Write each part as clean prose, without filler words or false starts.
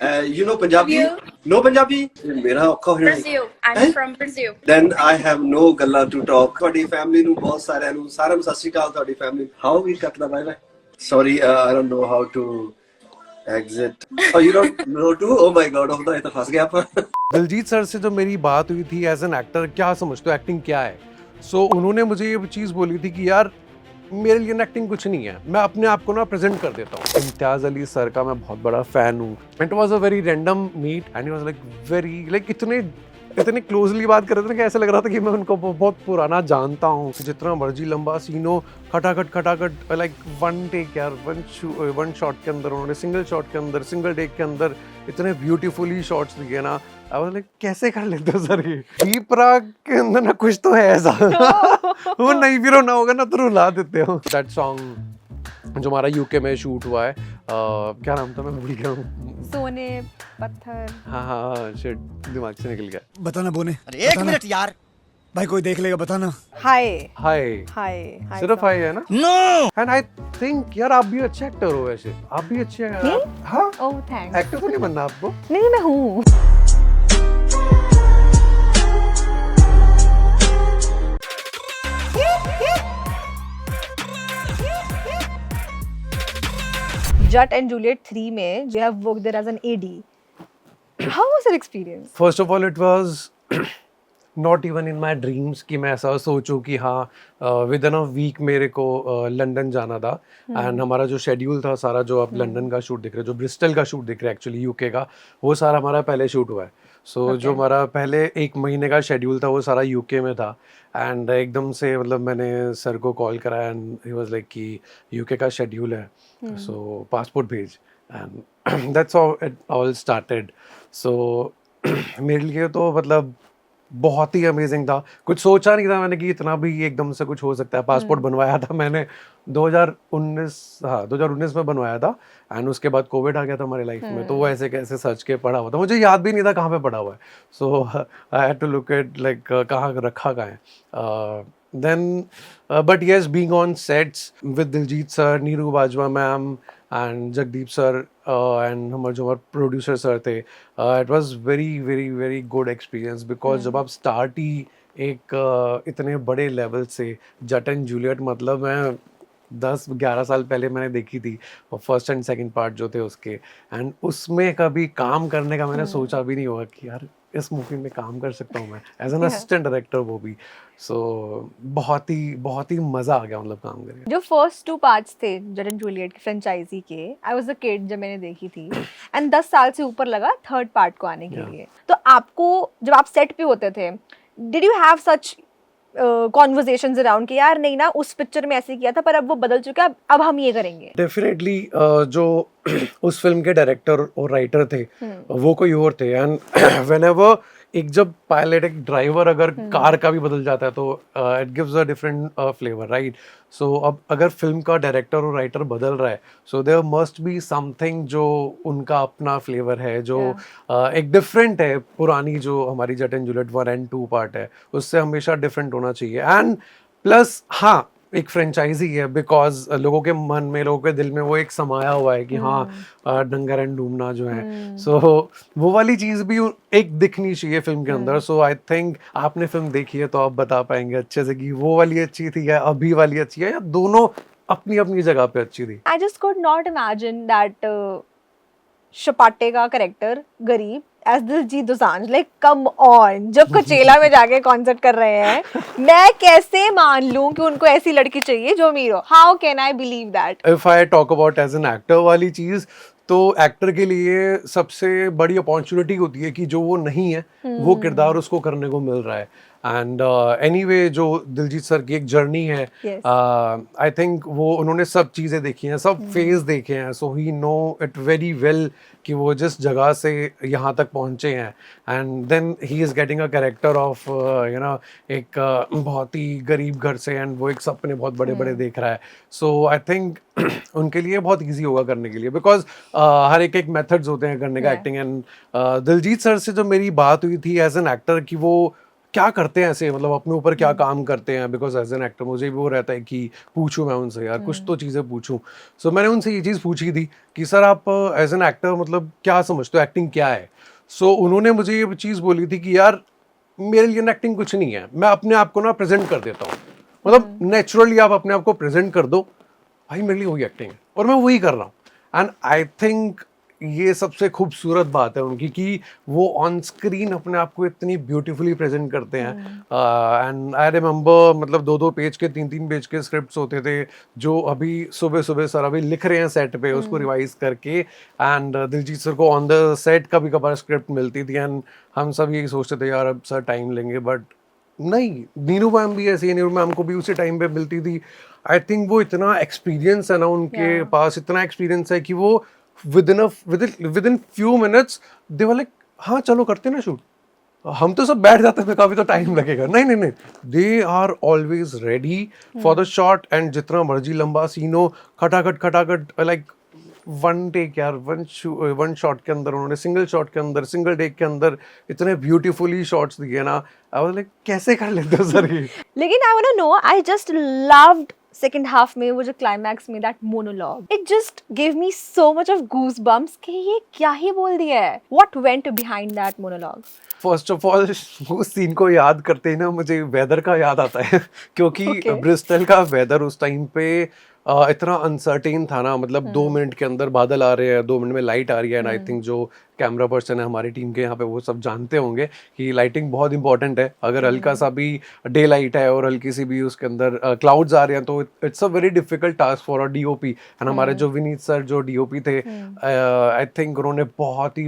You know Punjabi? You? No Punjabi? ਮੇਰਾ ਔਖਾ ਹੋ ਜਾਣਾ Brazil. I'm from Brazil. Then I have no ਗੱਲਾਂ to talk. ਤੁਹਾਡੀ ਫੈਮਿਲੀ ਨੂੰ ਬਹੁਤ ਸਾਰਿਆਂ ਨੂੰ ਸਤਿ ਸ਼੍ਰੀ ਅਕਾਲ ਤੁਹਾਡੀ ਫੈਮਿਲੀ ਹਾਊ ਵੀ ਕੱਟਦਾ ਬਾਈ ਬਾਈ Sorry, I don't know how to exit. Oh, you don't know too? Oh my god, oh ये तो फंस गया अपन. दिलजीत सर से जो मेरी बात हुई थी एज एन एक्टर, क्या समझते हो एक्टिंग क्या है, सो उन्होंने मुझे ये चीज़ बोली थी कि यार मेरे लिए एक्टिंग कुछ नहीं है, मैं अपने आप को ना प्रेजेंट कर देता हूँ। इम्तियाज़ अली सर का मैं बहुत बड़ा फ़ैन हूँ। It was a very random meet and he was like very इतने क्लोजली बात कर रहे थे ना कि ऐसा लग रहा था कि मैं उनको बहुत पुराना जानता हूँ। जितना मर्जी लंबा सीनो खटाखट लाइक वन टेक यार, वन शॉट के अंदर उन्होंने सिंगल शॉट के अंदर सिंगल टेक के अंदर इतने ब्यूटीफुली शॉट्स दिए ना। आई वाज लाइक कैसे कर लेते हो सर ये? दीप राग के अंदर ना कुछ तो है ऐसा वो नहीं भी रोना होगा ना तो रुला देते हो। दैट सॉन्ग जो हमारा यूके में शूट हुआ है, क्या नाम था, मैं भूल गया हूँ। सोने पत्थर। हाँ शिट, दिमाग से निकल गया। बताना बोने। अरे एक मिनट यार, भाई कोई देख लेगा बताना। हाय हाय हाय सिर्फ हाय है ना? नो एंड आई थिंक यार आप भी अच्छे एक्टर हो, वैसे आप भी अच्छे हैं। हाँ ओह थैंक्स। एक्टर तो नहीं बनना आपको? नहीं मैं हूँ। Jet and Juliet 3 में you have worked there as an AD. How was your experience? First of all it was not even in my dreams कि मैं ऐसा सोचूं कि हाँ विद इन अ वीक मेरे को लंदन जाना था। एंड हमारा जो शेड्यूल था सारा, जो आप लंदन का शूट दिख रहे हो, जो ब्रिस्टल का शूट दिख रहे हैं एक्चुअली यूके का, वो सारा हमारा पहले शूट हुआ है। सो जो हमारा पहले एक महीने का शेड्यूल था वो सारा यूके में था। एंड एकदम से मतलब मैंने सर को कॉल करा एंड ही वाज लाइक कि यूके का शेड्यूल है, सो पासपोर्ट भेज। And that's how it all started. So मेरे लिए तो मतलब बहुत ही अमेजिंग था, कुछ सोचा नहीं था मैंने कि इतना भी एकदम से कुछ हो सकता है। पासपोर्ट बनवाया था मैंने 2019 में बनवाया था। एंड उसके बाद कोविड आ गया था हमारी लाइफ में, तो वो ऐसे कैसे सर्च के पड़ा हुआ था, मुझे याद भी नहीं था कहाँ पे पड़ा हुआ है। So I had to look at like कहाँ रखा कहाँ है। then but yes, being on sets with Diljit sir, Neeru Bajwa ma'am and Jagdeep sir and हमारे प्रोड्यूसर सर थे, it was very good experience because जब आप start ही एक इतने बड़े लेवल से जट एंड जूलियट, मतलब मैं 10-11 साल पहले मैंने देखी थी और फर्स्ट एंड सेकंड पार्ट जो थे उसके, एंड उसमें कभी काम करने का मैंने सोचा भी नहीं होगा कि यार इस मूवी में काम कर सकता हूँ मैं एज एन असिस्टेंट डायरेक्टर, वो भी। सो बहुत ही मज़ा आ गया मतलब काम करके। जो फर्स्ट 2 पार्ट्स थे जेट एंड जूलियट की फ्रेंचाइजी के, आई वाज अ किड जब मैंने देखी थी एंड 10 साल से ऊपर लगा थर्ड पार्ट को आने के लिए। तो आपको जब आप सेट पे होते थे, did you have such conversations around कि यार नहीं ना उस पिक्चर में ऐसे किया था पर अब वो बदल चुका है, अब हम ये करेंगे? डेफिनेटली जो उस फिल्म के डायरेक्टर और राइटर थे वो कोई और थे। एंड व्हेनेवर एक जब पायलट एक ड्राइवर अगर कार का भी बदल जाता है तो it gives a different flavour, right? So अब अगर फिल्म का डायरेक्टर और राइटर बदल रहा है, so there must be something जो उनका अपना फ्लेवर है, जो एक डिफरेंट है। पुरानी जो हमारी जट एंड जूलियट 1 and 2 पार्ट है उससे हमेशा डिफरेंट होना चाहिए। एंड प्लस हाँ, एक फ्रेंचाइजी है बिकॉज लोगों के मन में, लोगों के दिल में वो एक समाया हुआ है कि हाँ डंगर एंड डूमना जो है, सो वो वाली चीज़ भी एक दिखनी चाहिए फिल्म के अंदर। सो आई थिंक आपने फिल्म देखी है तो आप बता पाएंगे अच्छे से कि वो वाली अच्छी थी या अभी वाली अच्छी है, या दोनों अपनी अपनी जगह पे अच्छी थी। I just could not imagine that शपाटे का कैरेक्टर गरीब as Diljit Dosanjh, like come on, जब कोचेला में जाके कॉन्सर्ट कर रहे हैं, मैं कैसे मान लूं कि उनको ऐसी लड़की चाहिए जो अमीर हो? How can I believe that? If I talk about as an actor वाली चीज, तो एक्टर के लिए सबसे बड़ी अपॉर्चुनिटी होती है कि जो वो नहीं है वो किरदार उसको करने को मिल रहा है। एंड एनीवे जो दिलजीत सर की एक जर्नी है, आई थिंक वो उन्होंने सब चीज़ें देखी हैं, सब फेज देखे हैं, so he know it very well कि वो जिस जगह से यहाँ तक पहुँचे हैं। And then he is getting a character of you know एक बहुत ही गरीब घर से, एंड वो एक सपने बहुत बड़े बड़े देख रहा है। सो आई थिंक उनके लिए बहुत इजी होगा करने के लिए, बिकॉज हर एक मेथड्स होते हैं करने का एक्टिंग। एंड दिलजीत सर से जो मेरी बात हुई थी एज एन एक्टर कि वो क्या करते हैं ऐसे, मतलब अपने ऊपर क्या काम करते हैं, बिकॉज एज एन एक्टर मुझे भी वो रहता है कि पूछूं मैं उनसे, यार कुछ तो चीज़ें पूछूं. सो मैंने उनसे ये चीज़ पूछी थी कि सर आप एज एन एक्टर मतलब क्या समझते हो, एक्टिंग क्या है. सो उन्होंने मुझे ये चीज़ बोली थी कि यार मेरे लिए एक्टिंग कुछ नहीं है, मैं अपने आप को ना प्रेजेंट कर देता हूँ, मतलब नेचुरली आप अपने आप को प्रेजेंट कर दो, भाई मेरे लिए वही एक्टिंग है और मैं वही कर रहा हूँ. एंड आई थिंक ये सबसे खूबसूरत बात है उनकी कि वो ऑन स्क्रीन अपने आप को इतनी ब्यूटीफुली प्रेजेंट करते हैं. एंड आई रिमेंबर मतलब 2-2 पेज के 3-3 पेज के स्क्रिप्ट्स होते थे जो अभी सुबह सुबह सर अभी लिख रहे हैं सेट पे, उसको रिवाइज करके. एंड दिलजीत सर को ऑन द सेट कभी कभार स्क्रिप्ट मिलती थी एंड हम सब यही सोचते थे यार अब सर टाइम लेंगे, बट नहीं, नीरू मैम भी ऐसी है, नीरू मैम को भी उसी टाइम पे मिलती थी. आई थिंक वो इतना एक्सपीरियंस है ना उनके Yeah. पास, इतना एक्सपीरियंस है कि वो with in few minutes they were like हाँ चलो करते ना शूट. हम तो सब बैठ जाते हैं, काफी तो टाइम लगेगा, नहीं नहीं नहीं, they are always ready for the shot. And जितना मर्जी लंबा सीन हो, खटाखट लाइक वन टेक यार, वन शॉट के अंदर उन्होंने सिंगल शॉट के अंदर सिंगल टेक के अंदर इतने ब्यूटीफुली शॉट्स दिए ना. आई वाज लाइक कैसे कर लेते हो सर ये. लेकिन I want to know, I just loved second half में वो जो क्लाइमैक्स में that monologue, it just give me so much of goose bumps कि ये क्या ही बोल दिया है. What went behind that monologue? First of all उस सीन को याद करते ही ना मुझे वेदर का याद आता है क्योंकि Okay. ब्रिस्टल का वेदर उस टाइम पे इतना अनसर्टेन था ना, मतलब 2 मिनट के अंदर बादल आ रहे हैं, 2 मिनट में लाइट आ रही है. एंड आई थिंक जो कैमरा पर्सन है हमारी टीम के यहाँ पे वो सब जानते होंगे कि लाइटिंग बहुत इंपॉर्टेंट है. अगर हल्का सा भी डे लाइट है और हल्की सी भी उसके अंदर क्लाउड्स आ रहे हैं तो it's a very difficult task for a DOP. And हमारे जो विनीत सर जो डीओपी थे, आई थिंक उन्होंने बहुत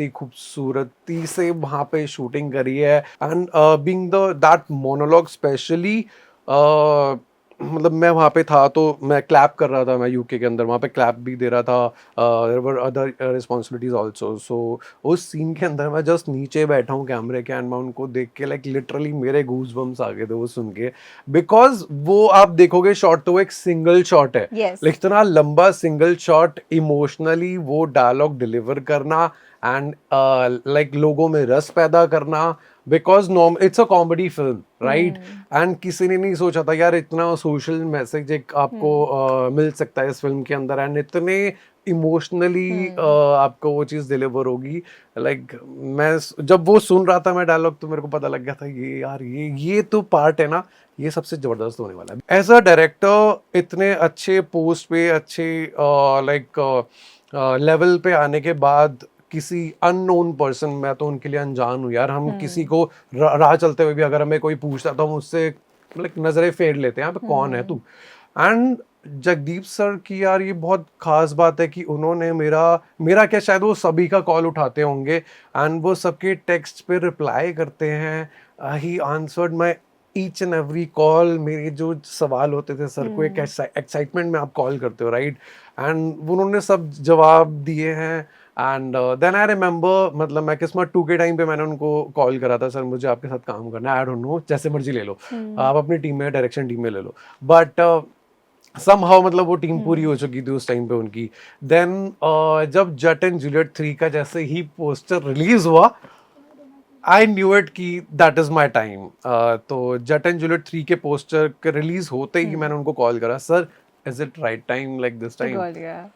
ही खूबसूरती से वहाँ पे शूटिंग करी है. And being the that monologue specially, मतलब मैं वहाँ पे था तो मैं क्लैप कर रहा था, मैं यूके के अंदर वहाँ पे क्लैप भी दे रहा था. There were other responsibilities also. So उस सीन के अंदर मैं जस्ट नीचे बैठा हूँ कैमरे के, एंड मैं उनको देख के लाइक लिटरली मेरे गूज बम्स आ गए थे वो सुन के. बिकॉज वो आप देखोगे शॉट तो वो एक सिंगल शॉट है, Yes. लेकिन इतना लंबा सिंगल शॉट, इमोशनली वो डायलॉग डिलीवर करना एंड लाइक लोगों में रस पैदा करना. Because it's a comedy film, right. And किसी ने नहीं सोचा था यार इतना सोशल मैसेज एक आपको मिल सकता है इस फिल्म के अंदर, एंड इतने इमोशनली आपको वो चीज़ डिलीवर होगी. लाइक मैं जब वो सुन रहा था मैं डायलॉग, तो मेरे को पता लग गया था ये यार ये तो पार्ट है ना, ये सबसे जबरदस्त होने वाला है. एज अ डायरेक्टर इतने अच्छे पोस्ट पे, अच्छे लाइक लेवल पे आने के बाद किसी अननोन पर्सन, मैं तो उनके लिए अनजान हूँ यार, हम किसी को राह चलते हुए भी अगर हमें कोई पूछता तो हम उससे लाइक नजरें फेर लेते हैं, यहाँ पे कौन है तू. एंड जगदीप सर की यार ये बहुत खास बात है कि उन्होंने मेरा क्या, शायद वो सभी का कॉल उठाते होंगे एंड वो सबके टेक्स्ट पे रिप्लाई करते हैं. He answered my each and every call. मेरे जो सवाल होते थे सर को, एक एक्साइटमेंट में आप कॉल करते हो, राइट. एंड उन्होंने सब जवाब दिए हैं. एंड देन आई रिमेंबर, मतलब मैं किस्मत 2 के टाइम पे मैंने उनको कॉल करा था, सर मुझे आपके साथ काम करना है, आई डोंट नो जैसे मर्जी ले लो, आप अपनी टीम में डायरेक्शन टीम में ले लो. बट समहाउ मतलब वो टीम पूरी हो चुकी थी उस टाइम पे उनकी. देन जब जट एंड जूलियट 3 का जैसे ही पोस्टर रिलीज हुआ, आई न्यू इट कि दैट इज माई टाइम. तो जट एंड जूलियट 3 के पोस्टर के रिलीज होते ही मैंने उनको कॉल करा, sir is it right time like this time.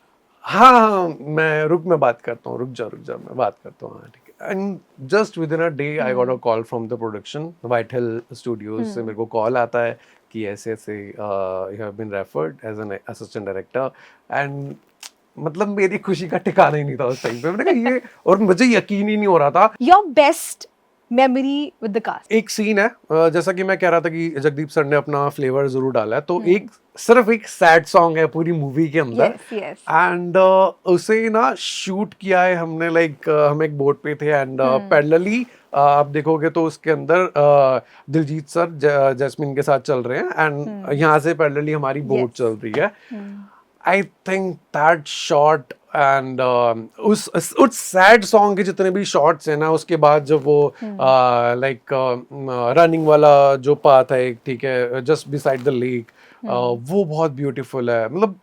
हाँ मैं बात करता हूँ, रुक जा मैं बात करता हूँ, हाँ ठीक है. And just with in a day I got a call from the production, White Hill Studios से मेरे को कॉल आता है कि ऐसे you have been referred as an assistant director. And मतलब मेरी खुशी का ठिकाना ही नहीं था उस टाइम पे. मैंने कहा ये, और मुझे यकीन ही नहीं हो रहा था. Your best memory with the cast? एक सीन है, जैसा कि मैं कह रहा था कि जगदीप सर ने अपना फ्लेवर जरूर डाला है, तो सिर्फ एक सैड सॉन्ग है पूरी मूवी के अंदर. Yes. एंड उसे ना शूट किया है हमने, लाइक हम एक बोट पे थे एंड पैरेलली आप देखोगे तो उसके अंदर दिलजीत सर जैस्मिन के साथ चल रहे हैं एंड यहाँ से पैरेलली हमारी बोट चल रही है. I think that shot and उस सैड सॉन्ग के जितने भी शॉट्स हैं ना, उसके बाद जब वो लाइक रनिंग वाला जो पाथ है, ठीक है, जस्ट बिसाइड द लेक, वो बहुत ब्यूटीफुल है। मतलब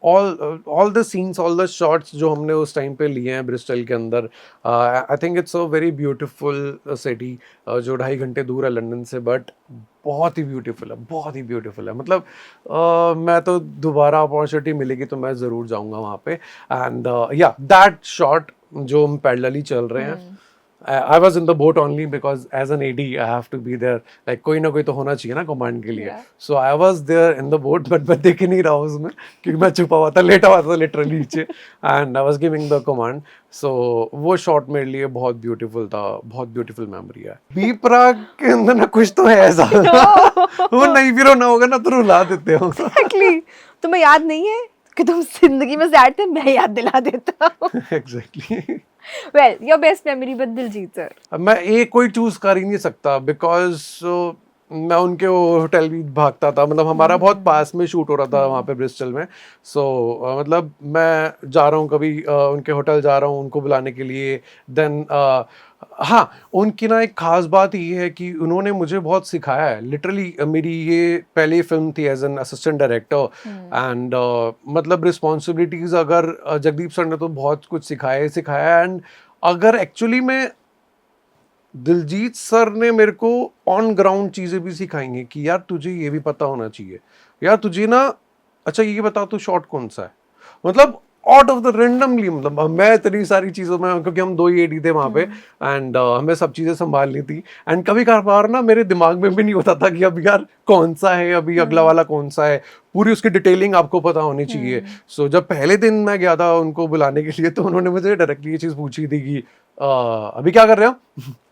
all the scenes, all the shots जो हमने उस टाइम पे लिए हैं ब्रिस्टल के अंदर, I think it's a very beautiful city जो 2.5 घंटे दूर है लंदन से, बट बहुत ही ब्यूटीफुल है, बहुत ही ब्यूटीफुल है। मतलब मैं तो दोबारा अपॉर्चुनिटी मिलेगी तो मैं ज़रूर जाऊंगा वहाँ पे। एंड या दैट शॉट जो हम पैरेलली चल रहे हैं, I was in the boat only because as an AD I have to be there. Like कोई ना कोई तो होना चाहिए ना कमांड के लिए। Yeah. So I was there in the boat, but मैं देख ही नहीं रहा उसमें क्योंकि मैं छुपा हुआ था, लेटा हुआ था लिटरली नीचे, and I was giving the command. So वो शॉट मेरे लिए बहुत ब्यूटीफुल था, बहुत ब्यूटीफुल मेमोरी है। बी प्राग के अंदर ना कुछ तो है ऐसा वो नहीं भी रोना होगा ना तो रुला देते हो। Exactly. तुम्हें याद नहीं है कि तुम जिंदगी में सैड थे, मैं याद दिला देता हूँ। Exactly. Well, your best memory with Diljit sir. मैं एक कोई चूज कर ही नहीं सकता बिकॉज मैं उनके वो होटल भी भागता था। मतलब हमारा बहुत पास में शूट हो रहा था वहाँ पे ब्रिस्टल में। सो मतलब मैं जा रहा हूँ कभी उनके होटल जा रहा हूँ उनको बुलाने के लिए। देन हाँ, उनकी ना एक खास बात ये है कि उन्होंने मुझे बहुत सिखाया है। लिटरली मेरी ये पहली फिल्म थी as an assistant director and मतलब रिस्पॉन्सिबिलिटीज अगर जगदीप सर ने तो बहुत कुछ सिखाया एंड अगर एक्चुअली में दिलजीत सर ने मेरे को ऑन ग्राउंड चीज़ें भी सिखाई हैं कि यार तुझे ये भी पता होना चाहिए, यार तुझे ना अच्छा ये बता तू शॉट कौन सा है। मतलब आउट ऑफ द रेंडमली, मतलब मैं इतनी सारी चीज़ों में, क्योंकि हम 2 ही एडी थे वहाँ पे एंड हमें सब चीज़ें संभालनी थी एंड कभी कभार ना मेरे दिमाग में भी नहीं होता था कि अब यार कौन सा है, अभी अगला वाला कौन सा है, पूरी उसकी डिटेलिंग आपको पता होनी चाहिए। सो जब पहले दिन मैं गया था उनको बुलाने के लिए तो उन्होंने मुझे डायरेक्टली ये चीज़ पूछी थी कि अभी क्या कर रहे हो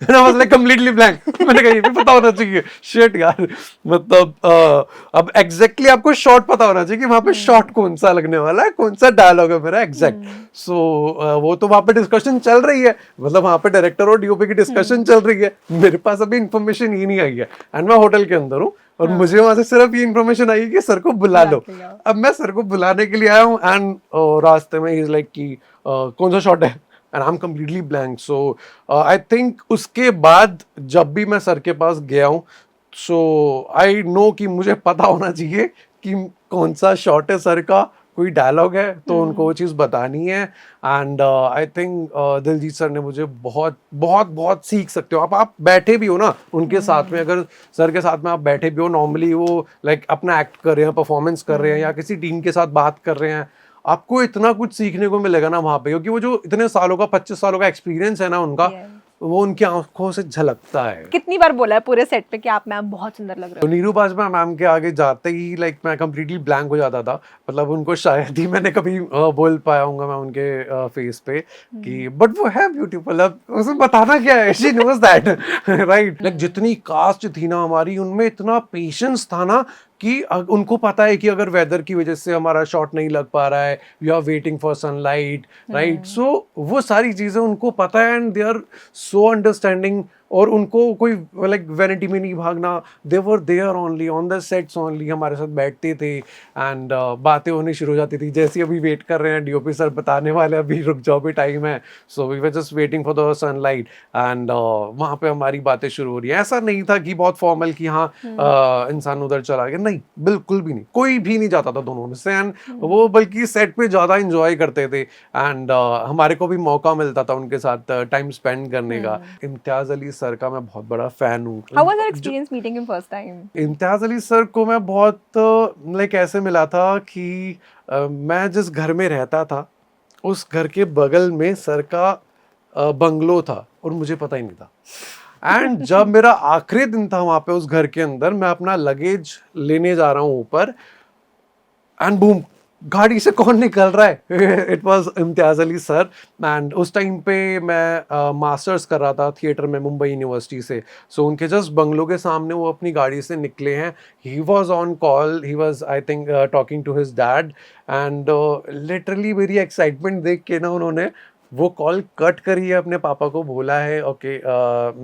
And I was like completely blank. मैंने कहा ये भी पता होना चाहिए। शिट यार, मतलब अब एग्जैक्टली आपको शॉट पता होना चाहिए कि वहाँ पे शॉट कौन सा लगने वाला है, कौन सा डायलॉग है मेरा एग्जैक्ट। सो वो तो वहाँ पे डिस्कशन चल रही है, मतलब वहाँ पे डायरेक्टर और डीओपी की डिस्कशन चल रही है। मेरे पास अभी इन्फॉर्मेशन ही नहीं आई है एंड मैं होटल के अंदर हूँ और मुझे वहां से सिर्फ ये इन्फॉर्मेशन आई कि सर को बुला लो। अब मैं सर को बुलाने के लिए आया हूँ एंड रास्ते में ही इज लाइक कि कौन सा शॉट है and I am completely blank. So I think उसके बाद जब भी मैं सर के पास गया हूँ सो आई नो कि मुझे पता होना चाहिए कि कौन सा शॉट है सर का, कोई डायलॉग है तो उनको वो चीज़ बतानी है। And I think Diljit sir ने मुझे बहुत बहुत बहुत सीख सकते हो आप बैठे भी हो ना उनके साथ में, अगर सर के साथ में आप बैठे भी हो, नॉर्मली वो लाइक अपना एक्ट कर रहे हैं, परफॉर्मेंस कर रहे हैं या किसी टीम के साथ बात कर रहे हैं, आपको इतना कुछ सीखने को मिलेगा ना वहाँ पे, क्योंकि वो जो इतने सालों का 25 सालों का एक्सपीरियंस है ना उनका, वो उनकी आंखों से झलकता है। कितनी बार बोला है पूरे सेट पे कि आप मैम बहुत सुंदर लग रहे तो हो? नीरू बाजवा मैम के आगे जाते ही लाइक मैं कंप्लीटली ब्लैंक हो जाता था। मतलब उनको शायद ही मैंने कभी बोल पाया हूँगा मैं उनके फेस पे कि बट वो है ब्यूटीफुल। अब उसमें बताना क्या है, she knows that right. Like जितनी कास्ट थी ना हमारी, उनमें इतना पेशेंस था ना कि उनको पता है कि अगर वेदर की वजह से हमारा शॉट नहीं लग पा रहा है, we are waiting for sunlight right. So वो सारी चीज़ें उनको पता है and they are so understanding. और उनको कोई लाइक वैनिटी में नहीं भागना, they were there only on the sets only, हमारे साथ बैठते थे एंड बातें होनी शुरू हो जाती थी। जैसे अभी वेट कर रहे हैं, डीओपी सर बताने वाले अभी रुक जाओ भी टाइम है, so we were just waiting for the sunlight and वहाँ पे हमारी बातें शुरू हो रही है। ऐसा नहीं था कि बहुत फॉर्मल कि हाँ इंसान उधर चला गया, नहीं बिल्कुल भी नहीं, कोई भी नहीं जाता था दोनों में से एंड वो बल्कि सेट पे ज़्यादा इंजॉय करते थे एंड हमारे को भी मौका मिलता था उनके साथ टाइम स्पेंड करने का। इम्तियाज़ अली सर का मैं बहुत बड़ा फैन हूँ। How was your experience meeting him first time? Imtiaz Ali sir को मैं बहुत लाइक ऐसे मिला था कि मैं जिस घर में रहता था उस घर के बगल में सर का बंगलो था और मुझे पता ही नहीं था। एंड जब मेरा आखिरी दिन था वहाँ पे उस घर के अंदर, मैं अपना लगेज लेने जा रहा हूँ ऊपर एंड बूम, गाड़ी से कौन निकल रहा है? It was Imtiaz Ali sir. And उस टाइम पे मैं मास्टर्स कर रहा था थिएटर में मुंबई यूनिवर्सिटी से। सो उनके जस्ट बंगलो के सामने वो अपनी गाड़ी से निकले हैं। He was on call, he was I think talking to his dad and literally मेरी एक्साइटमेंट देख के ना उन्होंने वो कॉल कट करी है, अपने पापा को बोला है ओके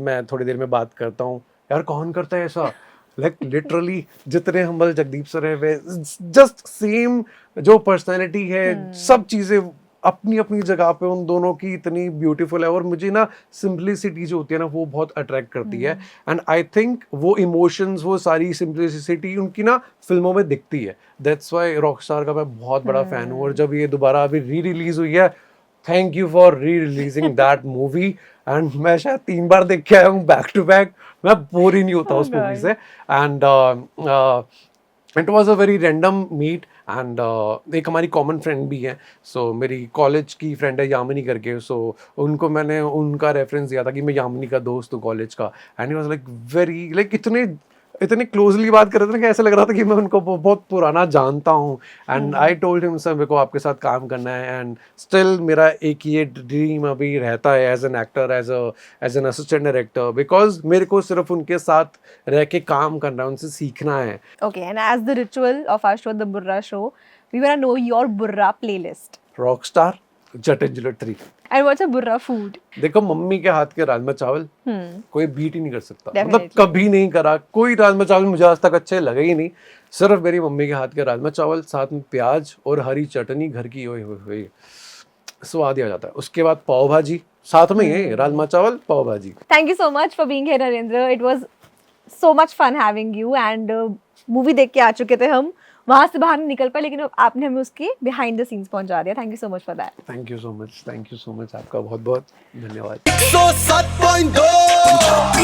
मैं थोड़ी देर में बात करता हूँ। यार कौन करता है ऐसा? लाइक लिटरली जितने हम्बल जगदीप सर है वे जस्ट सेम जो पर्सनैलिटी है, सब चीज़ें अपनी अपनी जगह पे उन दोनों की इतनी ब्यूटीफुल है, और मुझे ना सिंपलिसिटी जो होती है ना वो बहुत अट्रैक्ट करती है, एंड आई थिंक वो इमोशंस, वो सारी सिंपलिसिटी उनकी ना फिल्मों में दिखती है. दैट्स व्हाई रॉकस्टार का मैं बहुत बड़ा फैन हूँ. और जब ये दोबारा अभी री रिलीज हुई है, thank you for re releasing that movie, and मैं शायद 3 बार देख के आया हूँ बैक टू बैक. मैं बोर ही नहीं होता उस मूवी से. And it was a very random meet, and एक हमारी कॉमन फ्रेंड भी है, सो मेरी कॉलेज की फ्रेंड है यामिनी करके, सो उनको मैंने उनका रेफरेंस दिया था कि मैं यामिनी का दोस्त हूँ कॉलेज का, and he was like very like इतने क्लोजली बात कर रहे थे ना कि ऐसा लग रहा था कि मैं उनको बहुत पुराना जानता हूँ. And I told him sir मेरे को आपके साथ काम करना है, एंड स्टिल मेरा एक ये ड्रीम अभी रहता है as an actor, as an assistant director, because मेरे को सिर्फ उनके साथ रह के काम करना है, उनसे सीखना है. Okay, and as the ritual of our show, the Burra Show, we want to know your Burra playlist. Rockstar, Jatt and Juliet 3. And what's a Burra food? देखो मम्मी के हाथ के राजमा चावल कोई बीट ही नहीं कर सकता. मतलब Definitely. कभी नहीं करा. कोई राजमा चावल मुझे आज तक अच्छे लगे ही नहीं. सिर्फ मेरी मम्मी के हाथ के राजमा चावल, साथ में प्याज और हरी चटनी घर की, ओए होए होए, स्वाद ही आ जाता है. उसके बाद पाव भाजी साथ में, ये राजमा चावल पाव भाजी. Thank you so much for being here, Narendra. It was so much fun having you. And movie देख के आ चुके थे हम, वहां से बाहर नहीं निकल पाए, लेकिन आपने हमें उसके बिहाइंड द सीन्स पहुंचा दिया. Thank you so much for that. Thank you so much. आपका बहुत बहुत धन्यवाद. 107.2